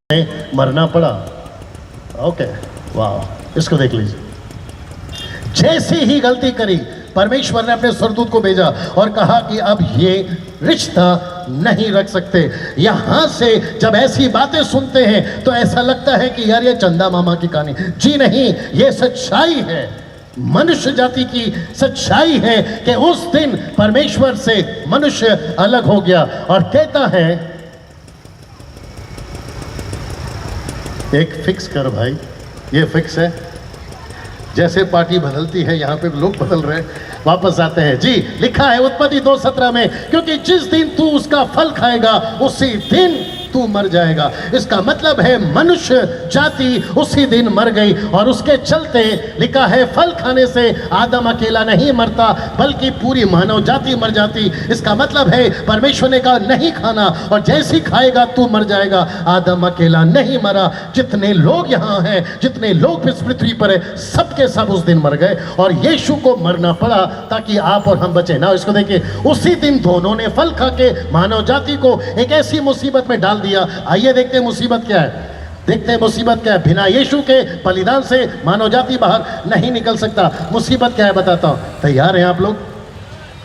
मरना पड़ा। ओके, वाह, इसको देख लीजिए। जैसे ही गलती करी, परमेश्वर ने अपने स्वर्गदूत को भेजा और कहा कि अब ये रिश्ता नहीं रख सकते। यहां से जब ऐसी बातें सुनते हैं तो ऐसा लगता है कि यार ये चंदा मामा की कहानी। जी नहीं, ये सच्चाई है, मनुष्य जाति की सच्चाई है कि उस दिन परमेश्वर से मनुष्य अलग हो गया और कहता है एक फिक्स कर भाई, ये फिक्स है। जैसे पार्टी बदलती है, यहाँ पे लोग बदल रहे हैं, वापस आते हैं। जी, लिखा है उत्पत्ति 2:17 में, क्योंकि जिस दिन तू उसका फल खाएगा उसी दिन तू मर जाएगा। इसका मतलब है मनुष्य जाति उसी दिन मर गई। और उसके चलते लिखा है फल खाने से आदम अकेला नहीं मरता बल्कि पूरी मानव जाति मर जाती। इसका मतलब है परमेश्वर ने कहा नहीं खाना, और जैसे ही खाएगा तू मर जाएगा। आदम अकेला नहीं मरा, जितने लोग यहाँ हैं, जितने लोग इस पृथ्वी पर है, सबके सब उस दिन मर गए और यीशु को मरना पड़ा ताकि आप और हम बचे ना। इसको देखिए, उसी दिन दोनों ने फल खा के मानव जाति को एक ऐसी मुसीबत में डाल दिया। आइए देखते हैं मुसीबत क्या है, देखते हैं मुसीबत क्या है। बिना यीशु के बलिदान से मानव जाति बाहर नहीं निकल सकता। मुसीबत क्या है बताता हूं, तैयार हैं आप लोग?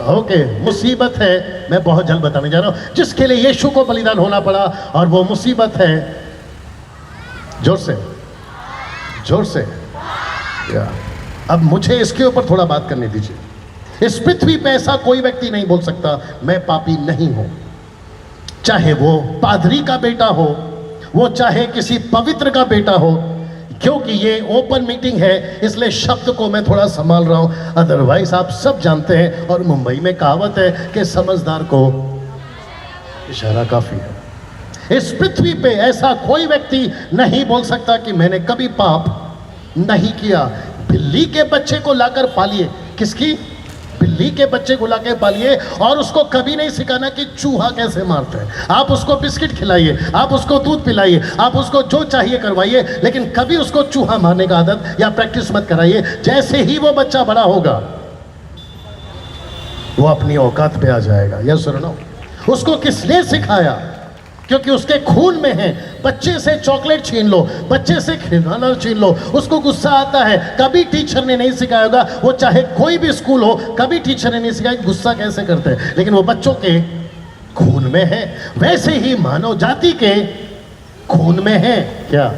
ओके, मुसीबत है, मैं बहुत जल्द बताने जा रहा हूं, जिसके लिए यीशु को बलिदान होना पड़ा। और वो मुसीबत है, जोर से जोर से या। अब मुझे इसके ऊपर थोड़ा बात करने दीजिए। इस पृथ्वी पे ऐसा कोई व्यक्ति नहीं बोल सकता मैं पापी नहीं हूं, चाहे वो पादरी का बेटा हो, वो चाहे किसी पवित्र का बेटा हो। क्योंकि ये ओपन मीटिंग है इसलिए शब्द को मैं थोड़ा संभाल रहा हूं, अदरवाइज आप सब जानते हैं। और मुंबई में कहावत है कि समझदार को इशारा काफी है। इस पृथ्वी पे ऐसा कोई व्यक्ति नहीं बोल सकता कि मैंने कभी पाप नहीं किया। बिल्ली के बच्चे को लाकर पालिए, किसकी? बिल्ली के बच्चे को लाकर पालिए, और उसको कभी नहीं सिखाना कि चूहा कैसे मारते हैं। आप उसको बिस्किट खिलाइए, आप उसको दूध पिलाइए, आप उसको जो चाहिए करवाइए, लेकिन कभी उसको चूहा मारने का आदत या प्रैक्टिस मत कराइए। जैसे ही वो बच्चा बड़ा होगा वो अपनी औकात पे आ जाएगा। यह सुनो, उसको किसने सिखाया? क्योंकि उसके खून में है। बच्चे से चॉकलेट छीन लो, बच्चे से खिलौना छीन लो, उसको गुस्सा आता है। कभी टीचर ने नहीं सिखाया होगा, वो चाहे कोई भी स्कूल हो, कभी टीचर ने नहीं सिखाया गुस्सा कैसे करते हैं, लेकिन वो बच्चों के खून में है। वैसे ही मानव जाति के खून में है। क्या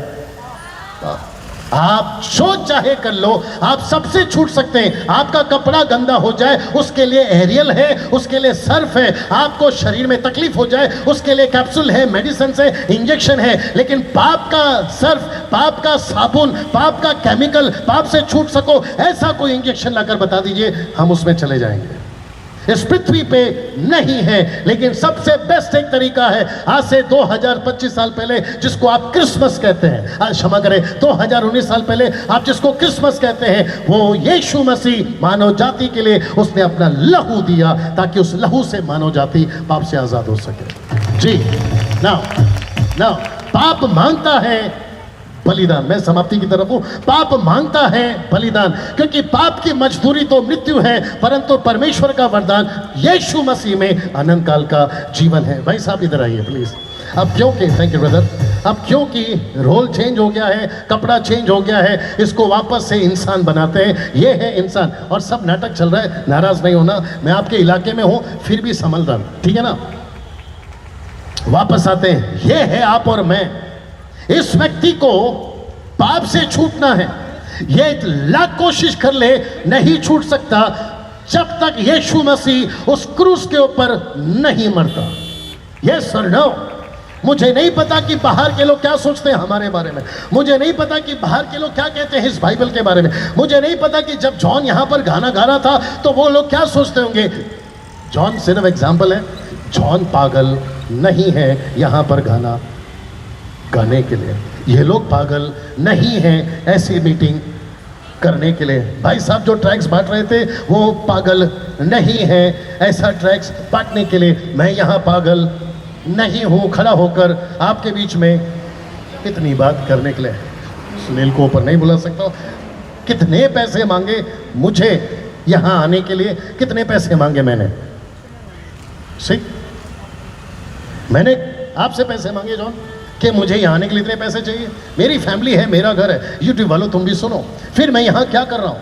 आप जो चाहे कर लो, आप सबसे छूट सकते हैं। आपका कपड़ा गंदा हो जाए उसके लिए एरियल है, उसके लिए सर्फ है। आपको शरीर में तकलीफ हो जाए उसके लिए कैप्सूल है, मेडिसिन है, इंजेक्शन है। लेकिन पाप का सर्फ, पाप का साबुन, पाप का केमिकल, पाप से छूट सको ऐसा कोई इंजेक्शन लाकर बता दीजिए, हम उसमें चले जाएंगे। इस पृथ्वी पे नहीं है। लेकिन सबसे बेस्ट एक तरीका है, आज से 2025 साल पहले जिसको आप क्रिसमस कहते हैं, आज क्षमा करें 2019 साल पहले आप जिसको क्रिसमस कहते हैं, वो यीशु मसीह मानव जाति के लिए उसने अपना लहू दिया ताकि उस लहू से मानव जाति पाप से आजाद हो सके। जी, नाउ पाप मांगता है बलिदान। मैं समाप्ति की तरफ हूं। पाप मांगता है बलिदान, क्योंकि पाप की मजदूरी तो मृत्यु है, परंतु परमेश्वर का वरदान यीशु मसीह में अनंत काल का जीवन है। भाई साहब इधर आइए प्लीज। अब क्योंकि, थैंक यू ब्रदर, अब क्योंकि रोल चेंज हो गया है, कपड़ा चेंज हो गया है, इसको वापस से इंसान बनाते हैं। ये है इंसान, और सब नाटक चल रहा है, नाराज नहीं होना। मैं आपके इलाके में हूं फिर भी संभल रहा हूं, ठीक है ना? वापस आते हैं। ये है आप और मैं। इस व्यक्ति को पाप से छूटना है, ये लाख कोशिश कर ले नहीं छूट सकता जब तक यीशु मसीह उस क्रूस के ऊपर नहीं मरता। यस और नो? मुझे नहीं पता कि बाहर के लोग क्या सोचते हैं हमारे बारे में, मुझे नहीं पता कि बाहर के लोग क्या कहते हैं इस बाइबल के बारे में, मुझे नहीं पता कि जब जॉन यहां पर गाना गा रहा था तो वो लोग क्या सोचते होंगे। जॉन सिर्फ एग्जाम्पल है, जॉन पागल नहीं है यहां पर गाना गाने के लिए। ये लोग पागल नहीं हैं ऐसी मीटिंग करने के लिए। भाई साहब जो ट्रैक्स बांट रहे थे वो पागल नहीं है ऐसा ट्रैक्स बांटने के लिए। मैं यहाँ पागल नहीं हूँ खड़ा होकर आपके बीच में इतनी बात करने के लिए। सुनील को ऊपर नहीं बुला सकता। कितने पैसे मांगे मुझे यहाँ आने के लिए, कितने पैसे मांगे मैंने? मैंने आपसे पैसे मांगे जॉन? कि मुझे यहाँ आने के लिए इतने पैसे चाहिए? मेरी फैमिली है, मेरा घर है। यूट्यूब वालों तुम भी सुनो, फिर मैं यहाँ क्या कर रहा हूँ?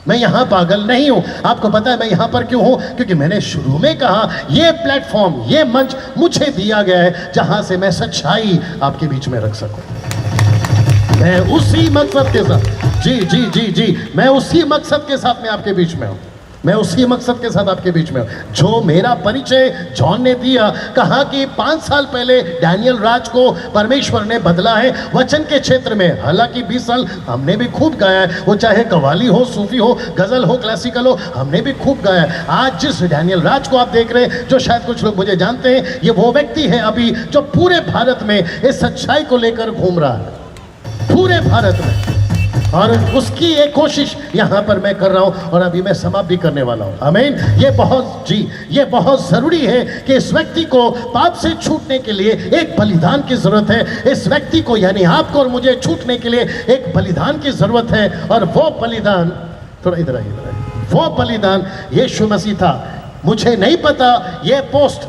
मैं यहाँ पागल नहीं हूँ। आपको पता है मैं यहाँ पर क्यों हूँ? क्योंकि मैंने शुरू में कहा ये प्लेटफॉर्म, ये मंच मुझे दिया गया है जहाँ से मैं सच्चाई आपके बीच में रख सकूँ। मैं उसी मकसद के साथ, जी जी जी जी, मैं उसी मकसद के साथ मैं आपके बीच में हूँ। मैं उसी मकसद के साथ आपके बीच में हूँ। जो मेरा परिचय जॉन ने दिया, कहा कि 5 साल पहले डैनियल राज को परमेश्वर ने बदला है वचन के क्षेत्र में। हालांकि 20 साल हमने भी खूब गाया है, वो चाहे कव्वाली हो, सूफी हो, गजल हो, क्लासिकल हो, हमने भी खूब गाया है। आज जिस डैनियल राज को आप देख रहे हैं, जो शायद कुछ लोग मुझे जानते हैं, ये वो व्यक्ति है अभी जो पूरे भारत में इस सच्चाई को लेकर घूम रहा है, पूरे भारत में। और उसकी एक कोशिश यहाँ पर मैं कर रहा हूँ और अभी मैं समाप्त भी करने वाला हूँ। आमीन। ये बहुत ज़रूरी है कि इस व्यक्ति को पाप से छूटने के लिए एक बलिदान की ज़रूरत है। इस व्यक्ति को यानी आपको और मुझे छूटने के लिए एक बलिदान की ज़रूरत है। और वो बलिदान, थोड़ा इधर आइए, वो बलिदान यीशु मसीह था। मुझे नहीं पता ये पोस्ट,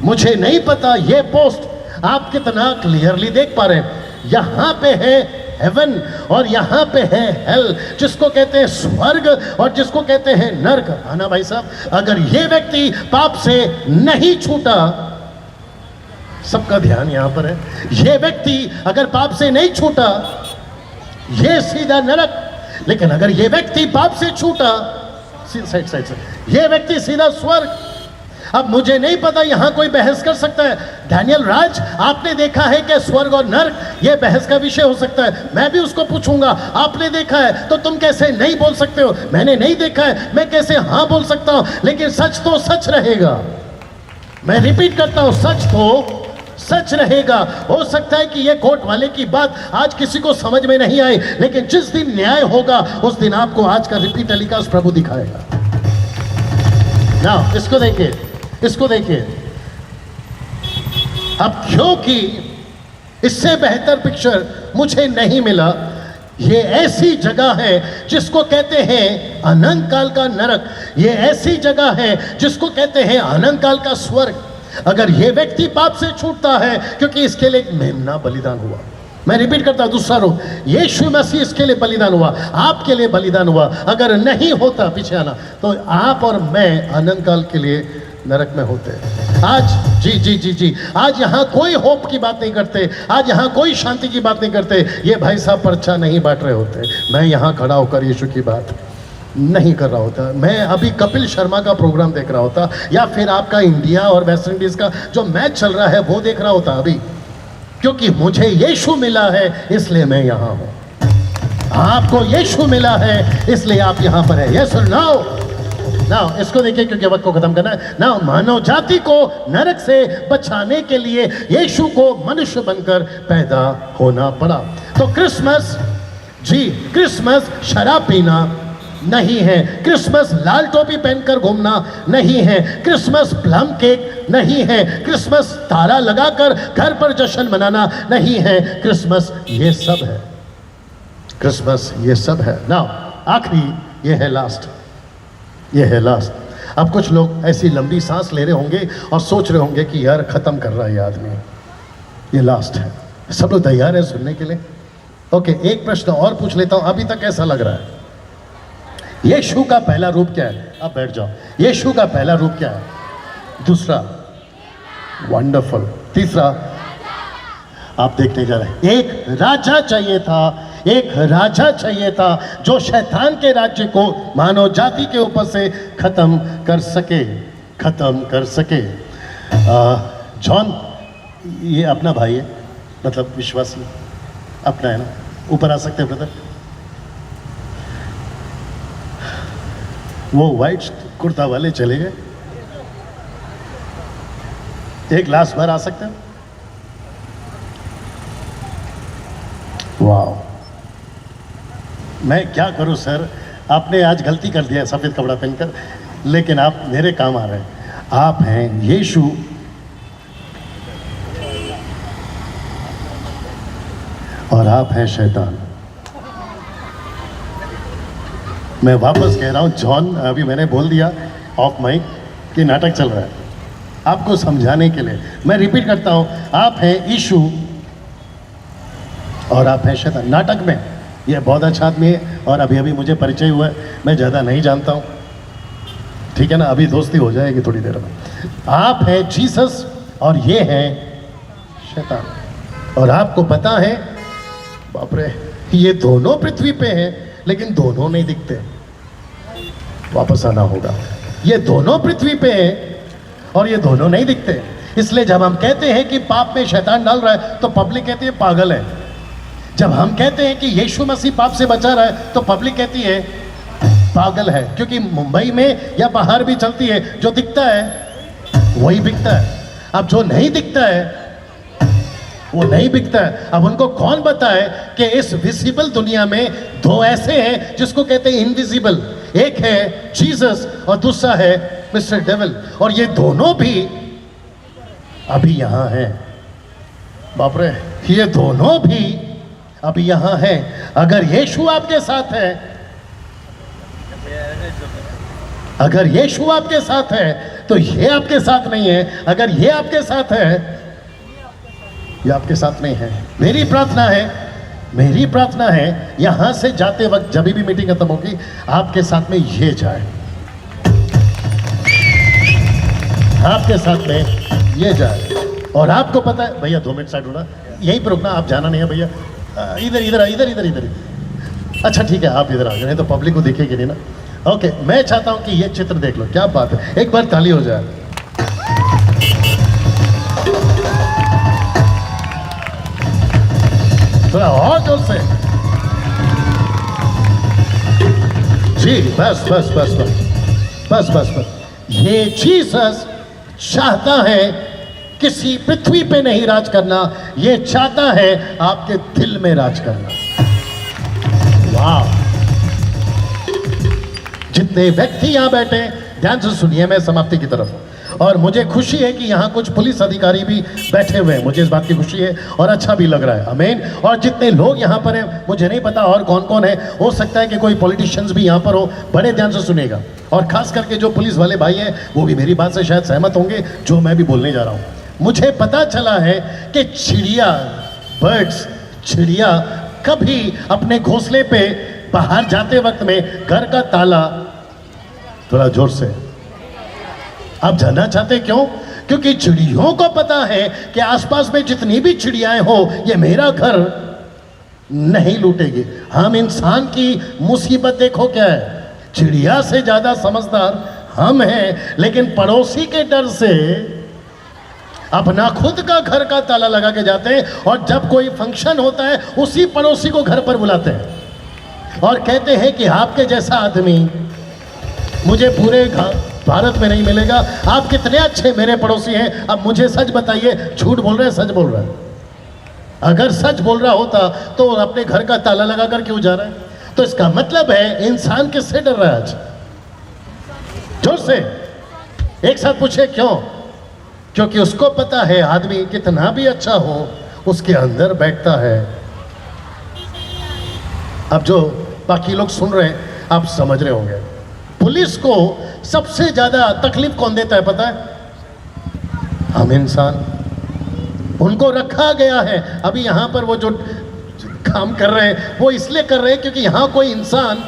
मुझे नहीं पता ये पोस्ट आप कितना क्लियरली देख पा रहे हैं। यहाँ पे है हेवन और यहाँ पे है हेल, जिसको कहते हैं स्वर्ग और जिसको कहते हैं नरक। आना भाई साहब, अगर ये व्यक्ति पाप से नहीं छूटा, सबका ध्यान यहाँ पर है, ये व्यक्ति अगर पाप से नहीं छूटा, ये सीधा नरक। लेकिन अगर ये व्यक्ति पाप से छूटा, साइड से, ये व्यक्ति सीधा स्वर्ग। अब मुझे नहीं पता यहाँ कोई बहस कर सकता है। डैनियल राज, आपने देखा है कि स्वर्ग और नर्क ये बहस का विषय हो सकता है। मैं भी उसको पूछूंगा, आपने देखा है तो तुम कैसे नहीं बोल सकते हो? मैंने नहीं देखा है, मैं कैसे हाँ बोल सकता हूँ? लेकिन सच तो सच रहेगा। मैं रिपीट करता हूँ, सच तो सच रहेगा। हो सकता है कि ये कोर्ट वाले की बात आज किसी को समझ में नहीं आए, लेकिन जिस दिन न्याय होगा उस दिन आपको आज का रिपीट टेलीकास्ट प्रभु दिखाएगा ना। इसको देखिए, इसको देखिए। अब क्योंकि इससे बेहतर पिक्चर मुझे नहीं मिला, ये ऐसी जगह है जिसको कहते हैं अनंत काल का नरक, ये ऐसी जगह है जिसको कहते हैं अनंत काल का स्वर्ग। अगर ये व्यक्ति पाप से छूटता है, क्योंकि इसके लिए एक मेमना बलिदान हुआ। मैं रिपीट करता हूं, दूसरा रूप, यीशु मसीह इसके लिए बलिदान हुआ, आपके लिए बलिदान हुआ। अगर नहीं होता, पीछे आना, तो आप और मैं अनंत काल के लिए नरक में होते हैं। आज जी जी जी जी, आज यहाँ कोई होप की बात नहीं करते, आज यहाँ कोई शांति की बात नहीं करते। ये भाई साहब पर्चा नहीं बांट रहे होते, मैं यहाँ खड़ा होकर यीशु की बात नहीं कर रहा होता। मैं अभी कपिल शर्मा का प्रोग्राम देख रहा होता, या फिर आपका इंडिया और वेस्ट इंडीज का जो मैच चल रहा है वो देख रहा होता अभी। क्योंकि मुझे यीशु मिला है इसलिए मैं यहाँ हूँ, आपको यीशु मिला है इसलिए आप यहाँ पर है। यस और नो? नाउ इसको देखिए, क्योंकि वक्त को खत्म करना है। नाउ मानव जाति को नरक से बचाने के लिए यीशु को मनुष्य बनकर पैदा होना पड़ा। तो क्रिसमस, जी क्रिसमस शराब पीना नहीं है, क्रिसमस लाल टोपी पहनकर घूमना नहीं है, क्रिसमस प्लम केक नहीं है, क्रिसमस तारा लगाकर घर पर जश्न मनाना नहीं है। क्रिसमस ये सब है, क्रिसमस ये सब है। नाउ आखिरी ये है लास्ट, ये है लास्ट। अब कुछ लोग ऐसी लंबी सांस ले रहे होंगे और सोच रहे होंगे कि यार खत्म कर रहा है ये आदमी, ये लास्ट है। सब लोग तैयार है सुनने के लिए? ओके, एक प्रश्न और पूछ लेता हूं, अभी तक कैसा लग रहा है? यीशु का पहला रूप क्या है? अब बैठ जाओ। यीशु का पहला रूप क्या है? दूसरा वंडरफुल, तीसरा आप देखने जा रहे हैं, एक राजा चाहिए था, एक राजा चाहिए था जो शैतान के राज्य को मानव जाति के ऊपर से खत्म कर सके, खत्म कर सके। जॉन ये अपना भाई है, मतलब विश्वासी अपना है ना, ऊपर आ सकते हैं ब्रदर? वो वाइट कुर्ता वाले चले गए, एक ग्लास भर आ सकते हैं? वाह, मैं क्या करूं सर, आपने आज गलती कर दिया सफ़ेद कपड़ा पहनकर, लेकिन आप मेरे काम आ रहे हैं। आप हैं यीशु, और आप हैं शैतान। मैं वापस कह रहा हूं, जॉन अभी मैंने बोल दिया ऑफ माइक कि नाटक चल रहा है, आपको समझाने के लिए मैं रिपीट करता हूं, आप हैं यीशु और आप हैं शैतान। नाटक में ये बहुत अच्छा आदमी है और अभी अभी मुझे परिचय हुआ है, मैं ज़्यादा नहीं जानता हूँ, ठीक है ना, अभी दोस्ती हो जाएगी थोड़ी देर में। आप हैं जीसस और ये हैं शैतान। और आपको पता है, बाप रे, ये दोनों पृथ्वी पे हैं लेकिन दोनों नहीं दिखते, वापस आना होगा। ये दोनों पृथ्वी पे हैं और ये दोनों नहीं दिखते। इसलिए जब हम कहते हैं कि पाप में शैतान डाल रहा है तो पब्लिक कहती है पागल है। जब हम कहते हैं कि यीशु मसीह पाप से बचा रहा है तो पब्लिक कहती है पागल है। क्योंकि मुंबई में या बाहर भी चलती है, जो दिखता है वही बिकता है। अब जो नहीं दिखता है वो नहीं बिकता है। अब उनको कौन बताए कि इस विजिबल दुनिया में दो ऐसे हैं जिसको कहते हैं इनविजिबल। एक है जीसस और दूसरा है मिस्टर डेविल। और ये दोनों भी अभी यहां हैं। बाप रे, ये दोनों भी अभी यहां हैं। अगर यीशु आपके साथ है, अगर यीशु आपके साथ है तो ये आपके साथ नहीं है। अगर ये आपके साथ है, ये आपके साथ नहीं है। मेरी प्रार्थना है यहां से जाते वक्त, जब भी मीटिंग खत्म होगी, आपके साथ में ये जाए, आपके साथ में ये जाए। और आपको पता है भैया, 2 मिनट साइड होना, यहीं पर रुकना, आप जाना नहीं है भैया। इधर इधर इधर इधर इधर। अच्छा ठीक है, आप इधर आ जाए, नहीं तो पब्लिक को दिखेगी नहीं ना। ओके, मैं चाहता हूं कि ये चित्र देख लो, क्या बात है, एक बार ताली हो जाए। थोड़ा और जोर से जी, बस बस बस बस बस बस बस। ये जीसस चाहता है किसी पृथ्वी पे नहीं राज करना, ये चाहता है आपके दिल में राज करना। वाह! जितने व्यक्ति यहां बैठे, ध्यान से सुनिए, मैं समाप्ति की तरफ हूं। और मुझे खुशी है कि यहाँ कुछ पुलिस अधिकारी भी बैठे हुए हैं, मुझे इस बात की खुशी है और अच्छा भी लग रहा है। आमीन। और जितने लोग यहाँ पर हैं, मुझे नहीं पता और कौन कौन है, हो सकता है कि कोई पॉलिटिशियंस भी यहाँ पर हो। बड़े ध्यान से सुनिएगा, और खास करके जो पुलिस वाले भाई हैं वो भी मेरी बात से शायद सहमत होंगे जो मैं भी बोलने जा रहा हूँ। मुझे पता चला है कि चिड़िया कभी अपने घोंसले पे बाहर जाते वक्त में घर का ताला, थोड़ा जोर से, आप जानना चाहते क्यों? क्योंकि चिड़ियों को पता है कि आसपास में जितनी भी चिड़ियाएं हो, ये मेरा घर नहीं लूटेगी। हम इंसान की मुसीबत देखो क्या है, चिड़िया से ज्यादा समझदार हम हैं, लेकिन पड़ोसी के डर से अपना खुद का घर का ताला लगा के जाते हैं। और जब कोई फंक्शन होता है, उसी पड़ोसी को घर पर बुलाते हैं और कहते हैं कि आपके जैसा आदमी मुझे पूरे भारत में नहीं मिलेगा। आप कितने अच्छे मेरे पड़ोसी हैं। अब मुझे सच बताइए, झूठ बोल रहे हैं, सच बोल रहा है? अगर सच बोल रहा होता तो अपने घर का ताला लगा कर क्यों जा रहा है? तो इसका मतलब है इंसान किससे डर रहा है आज? जोर से एक साथ पूछे क्यों? क्योंकि उसको पता है आदमी कितना भी अच्छा हो, उसके अंदर बैठता है। अब जो बाकी लोग सुन रहे हैं, आप समझ रहे होंगे, पुलिस को सबसे ज्यादा तकलीफ कौन देता है पता है? हम इंसान। उनको रखा गया है। अभी यहां पर वो जो काम कर रहे हैं वो इसलिए कर रहे हैं क्योंकि यहां कोई इंसान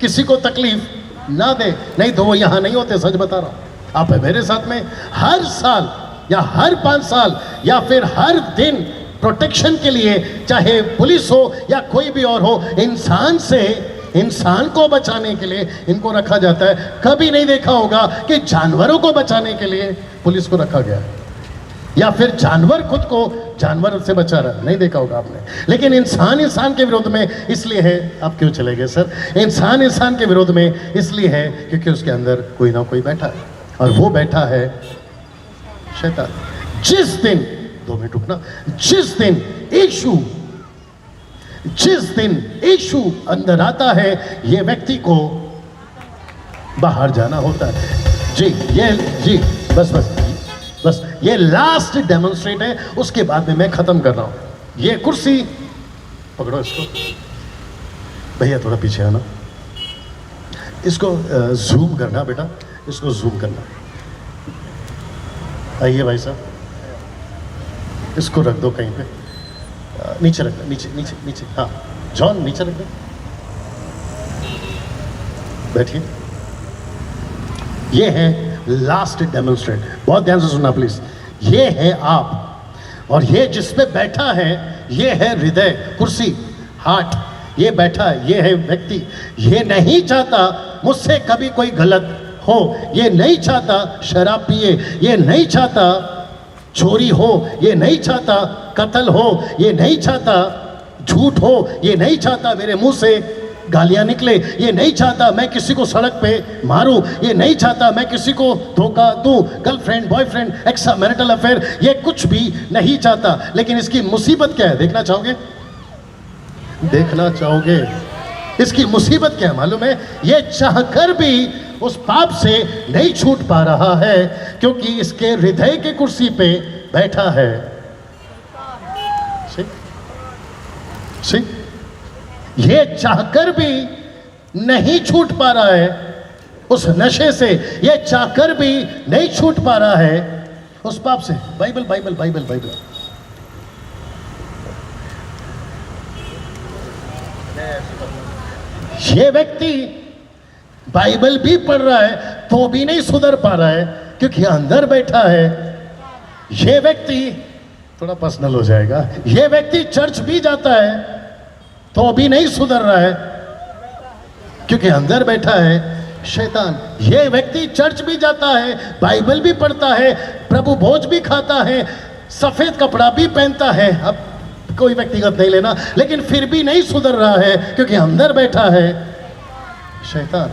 किसी को तकलीफ ना दे, नहीं तो वो यहां नहीं होते। सच बता रहा हूं। आप है मेरे साथ में, हर साल या हर 5 साल या फिर हर दिन प्रोटेक्शन के लिए, चाहे पुलिस हो या कोई भी और हो, इंसान को बचाने के लिए इनको रखा जाता है। कभी नहीं देखा होगा कि जानवरों को बचाने के लिए पुलिस को रखा गया, या फिर जानवर खुद को जानवर से बचा रहा, नहीं देखा होगा आपने। लेकिन इंसान के विरोध में इसलिए है। आप क्यों चले गए सर? इंसान के विरोध में इसलिए है क्योंकि उसके अंदर कोई ना कोई बैठा है, और वो बैठा है शैतान। जिस दिन, 2 मिनट रुकना, जिस दिन यीशु अंदर आता है, ये व्यक्ति को बाहर जाना होता है। जी बस ये लास्ट डेमोन्स्ट्रेट है, उसके बाद में मैं खत्म कर रहा हूं। ये कुर्सी पकड़ो, इसको भैया थोड़ा पीछे आना, इसको जूम करना बेटा, इसको जूम करना। आइए भाई साहब, इसको रख दो कहीं पे, नीचे रख दो, नीचे नीचे नीचे, हाँ जॉन नीचे रख दो, बैठिए। ये है लास्ट डेमोन्स्ट्रेट, बहुत ध्यान से सुनना प्लीज। ये है आप, और ये जिसपे बैठा है ये है हृदय, कुर्सी, हार्ट, ये बैठा है, ये है व्यक्ति। ये नहीं चाहता मुझसे कभी कोई गलत हो, ये नहीं चाहता शराब पिए, ये नहीं चाहता चोरी हो, ये नहीं चाहता कत्ल हो, ये नहीं चाहता झूठ हो, ये नहीं चाहता मेरे मुंह से गालियां निकले, ये नहीं चाहता मैं किसी को सड़क पे मारूं, ये नहीं चाहता मैं किसी को धोखा दूं, girlfriend boyfriend extra marital affair, ये कुछ भी नहीं चाहता। लेकिन इसकी मुसीबत क्या है, देखना चाहोगे? देखना चाहोगे? इसकी मुसीबत क्या है मालूम है? ये चाहकर भी उस पाप से नहीं छूट पा रहा है, क्योंकि इसके हृदय के कुर्सी पे बैठा है। सी? ये चाहकर भी नहीं छूट पा रहा है उस नशे से, ये चाहकर भी नहीं छूट पा रहा है उस पाप से। बाइबल बाइबल बाइबल बाइबल, ये व्यक्ति बाइबल भी पढ़ रहा है तो भी नहीं सुधर पा रहा है, क्योंकि अंदर बैठा है। ये व्यक्ति, थोड़ा पर्सनल हो जाएगा, ये व्यक्ति चर्च भी जाता है तो भी नहीं सुधर रहा है, क्योंकि अंदर बैठा है शैतान। ये व्यक्ति चर्च भी जाता है, बाइबल भी पढ़ता है, प्रभु भोज भी खाता है, सफेद कपड़ा भी पहनता है, अब कोई व्यक्तिगत नहीं लेना, लेकिन फिर भी नहीं सुधर रहा है, क्योंकि अंदर बैठा है शैतान।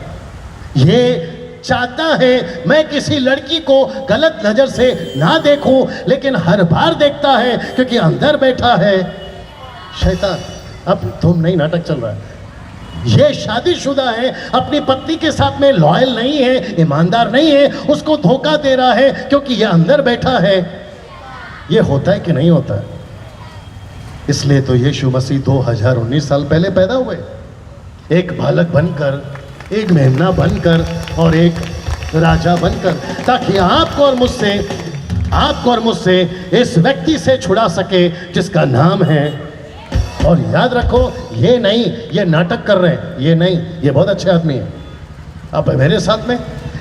ये चाहता है मैं किसी लड़की को गलत नजर से ना देखूं, लेकिन हर बार देखता है, क्योंकि अंदर बैठा है शैतान। अब तुम नहीं, नाटक चल रहा है। ये शादीशुदा है, अपनी पत्नी के साथ में लॉयल नहीं है, ईमानदार नहीं है, उसको धोखा दे रहा है, क्योंकि ये अंदर बैठा है। ये होता है कि नहीं होता है? इसलिए तो यीशु मसीह 2019 साल पहले पैदा हुए, एक बालक बनकर, एक मेमना बनकर और एक राजा बनकर, ताकि आपको और मुझसे इस व्यक्ति से छुड़ा सके जिसका नाम है। और याद रखो, ये नहीं ये नाटक कर रहे हैं, ये नहीं, ये बहुत अच्छे आदमी है। अब मेरे साथ में,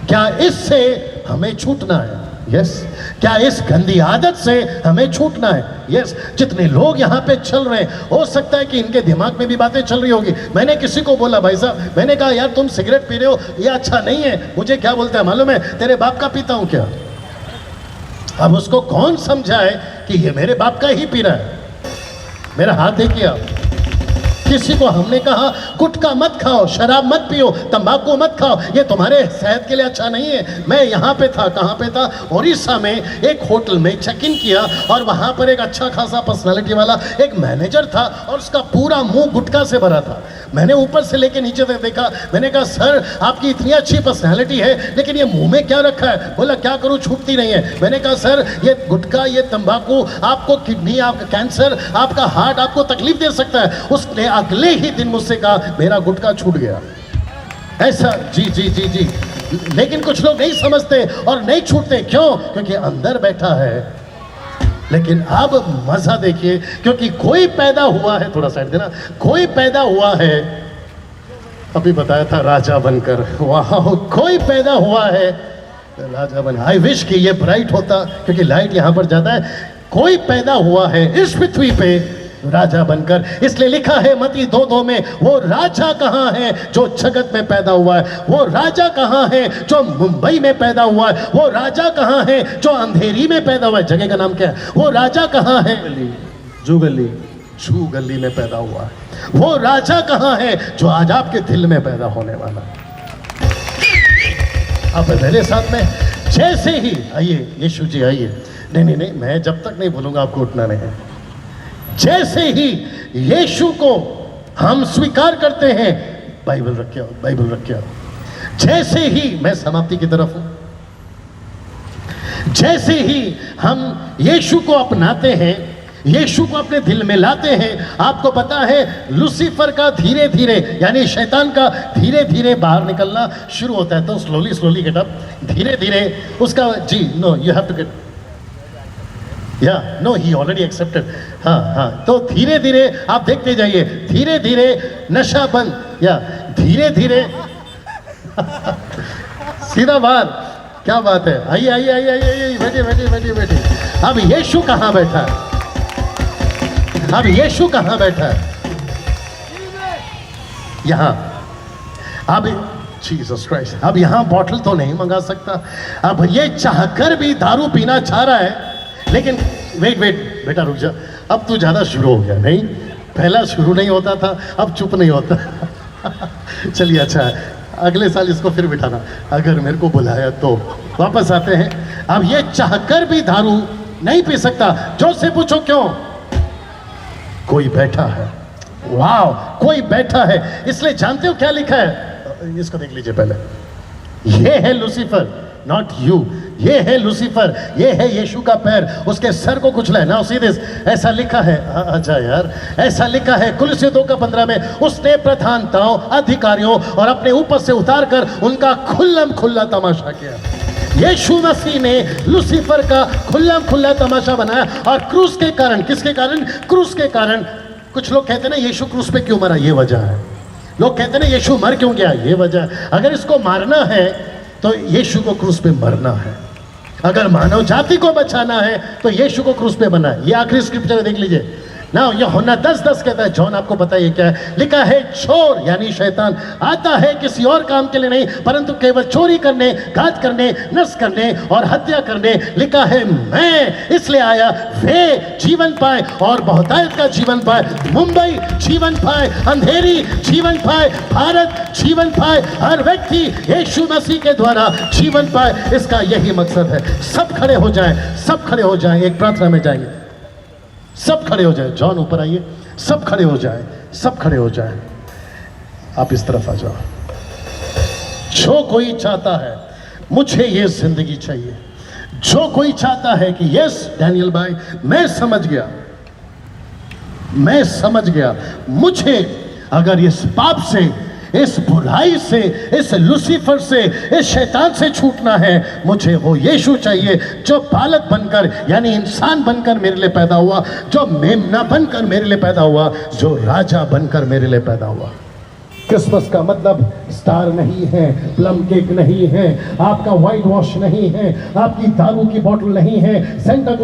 क्या इससे हमें छूटना है? यस। क्या इस गंदी आदत से हमें छूटना है? यस। जितने लोग यहाँ पे चल रहे हैं, हो सकता है कि इनके दिमाग में भी बातें चल रही होगी। मैंने किसी को बोला, भाई साहब, मैंने कहा यार तुम सिगरेट पी रहे हो, ये अच्छा नहीं है। मुझे क्या बोलता है मालूम है? तेरे बाप का पीता हूँ क्या? अब उसको कौन समझाए कि ये मेरे बाप का ही पी रहा है? मेरा हाथ देखिए आप। किसी को हमने कहा गुटखा मत खाओ, शराब मत पियो, तंबाकू मत खाओ, ये तुम्हारे सेहत के लिए अच्छा नहीं है। मैं यहाँ पे था, कहाँ पे था? उड़ीसा में एक होटल में चेक इन किया, और वहाँ पर एक अच्छा खासा पर्सनालिटी वाला एक मैनेजर था, और उसका पूरा मुंह गुटखा से भरा था। मैंने ऊपर से लेके नीचे तक देखा। मैंने कहा सर आपकी इतनी अच्छी पर्सनालिटी है, लेकिन ये मुंह में क्या रखा है? बोला क्या करूँ, छूटती नहीं है। मैंने कहा सर ये गुटखा, ये तंबाकू आपको किडनी, आपका कैंसर, आपका हार्ट, आपको तकलीफ दे सकता है। उसने अगले ही दिन मुझसे कहा मेरा गुटखा छूट गया। ऐसा जी जी जी जी। लेकिन कुछ लोग नहीं समझते और नहीं छूटते। क्यों? क्योंकि अंदर बैठा है। लेकिन अब मजा देखिए, क्योंकि कोई पैदा हुआ है, थोड़ा साइड देना, कोई पैदा हुआ है, अभी बताया था राजा बनकर। वाह, कोई पैदा हुआ है राजा बन। आई विश कि ये ब्राइट होता, क्योंकि लाइट यहां पर ज्यादा है। कोई पैदा हुआ है इस पृथ्वी पे राजा बनकर। इसलिए लिखा है मत्ती 2:2 में, वो राजा कहाँ है जो जगत में पैदा हुआ है? वो राजा कहाँ है जो मुंबई में पैदा हुआ है? वो राजा कहाँ है जो अंधेरी में पैदा हुआ है? जगह का नाम क्या है? वो राजा कहाँ है? जू गली में पैदा हुआ है। वो राजा कहाँ है जो आज आपके दिल में पैदा होने वाला है? अब मेरे साथ में जैसे ही, आइए यीशु जी आइए। नहीं, मैं जब तक नहीं बोलूंगा आपको उठना नहीं है। जैसे ही यीशु को हम स्वीकार करते हैं, बाइबल रख के आओ, बाइबल रख के आओ। जैसे ही, मैं समाप्ति की तरफ हूं, जैसे ही हम यीशु को अपनाते हैं, यीशु को अपने दिल में लाते हैं, आपको पता है लूसीफर का धीरे धीरे, यानी शैतान का धीरे धीरे बाहर निकलना शुरू होता है। तो स्लोली गेट अप, धीरे धीरे उसका, जी no you have to get, या नो ही ऑलरेडी एक्सेप्टेड। हाँ हाँ, तो धीरे धीरे आप देखते जाइए, धीरे धीरे नशा बंद, या धीरे धीरे सीधा बात। क्या बात है, आइए आइए आइए आइए आइए, बैठिए बैठिए बैठिए बैठिए। अब यीशु कहाँ बैठा है? अब यीशु कहाँ बैठा है? यहाँ। अब जीसस क्राइस्ट, अब यहाँ बॉटल तो नहीं मंगा सकता। अब ये चाहकर भी दारू पीना चाह रहा है, लेकिन वेट वेट बेटा रुक जा, अब तू ज्यादा शुरू हो गया। नहीं, पहला शुरू नहीं होता था, अब चुप नहीं होता। चलिए अच्छा है, अगले साल इसको फिर बिठाना अगर मेरे को बुलाया तो। वापस आते हैं। अब ये चाहकर भी दारू नहीं पी सकता। जो से पूछो क्यों? कोई बैठा है। वाह, कोई बैठा है। इसलिए जानते हो क्या लिखा है? इसको देख लीजिए पहले। ये है लूसीफर, नॉट यू। ये है लूसीफर, ये है यीशु का पैर, उसके सर को कुचला है। ना सीधे ऐसा लिखा है। अच्छा यार, ऐसा लिखा है कुलुस्सी 2:15 में, उसने प्रधानताओं, अधिकारियों और अपने ऊपर से उतार कर उनका खुल्लम खुल्ला तमाशा किया। यीशु मसीह ने लूसीफर का खुल्लम खुल्ला तमाशा बनाया। और क्रूस के कारण, किसके कारण? क्रूस के कारण। कुछ लोग कहते हैं ना यीशु क्रूस पे क्यों मरा, ये वजह है। लोग कहते हैं ना यीशु मर क्यों गया, ये वजह है। अगर इसको मारना है तो यीशु को क्रूस पे मरना है। अगर मानव जाति को बचाना है तो यीशु को क्रूस पे बना है। ये आखिरी स्क्रिप्चर देख लीजिए ना, यूहन्ना 10:10 कहता है। जॉन आपको पता है क्या है? लिखा है, चोर यानी शैतान आता है किसी और काम के लिए नहीं, परंतु केवल चोरी करने, घात करने, नष्ट करने और हत्या करने। लिखा है, मैं इसलिए आया वे जीवन पाए और बहुतायत का जीवन पाए। मुंबई जीवन पाए, अंधेरी जीवन पाए, भारत जीवन पाए, हर व्यक्ति यीशु मसीह के द्वारा जीवन पाए। इसका यही मकसद है। सब खड़े हो जाएं, सब खड़े हो जाएं, एक प्रार्थना में जाएंगे। सब खड़े हो जाए। जॉन ऊपर आइए। सब खड़े हो जाए, सब खड़े हो जाए। आप इस तरफ आ जाओ। जो कोई चाहता है मुझे ये जिंदगी चाहिए, जो कोई चाहता है कि यस डैनियल भाई मैं समझ गया, मैं समझ गया, मुझे अगर इस पाप से, इस बुराई से, इस लूसीफर से, इस शैतान से छूटना है, मुझे वो यीशु चाहिए जो बालक बनकर यानी इंसान बनकर मेरे लिए पैदा हुआ, जो मेमना बनकर मेरे लिए पैदा हुआ, जो राजा बनकर मेरे लिए पैदा हुआ। क्रिसमस का मतलब स्टार नहीं है, प्लम केक नहीं है, आपका व्हाइट वॉश नहीं है, आपकी दारू की बोतल नहीं है, सेंटा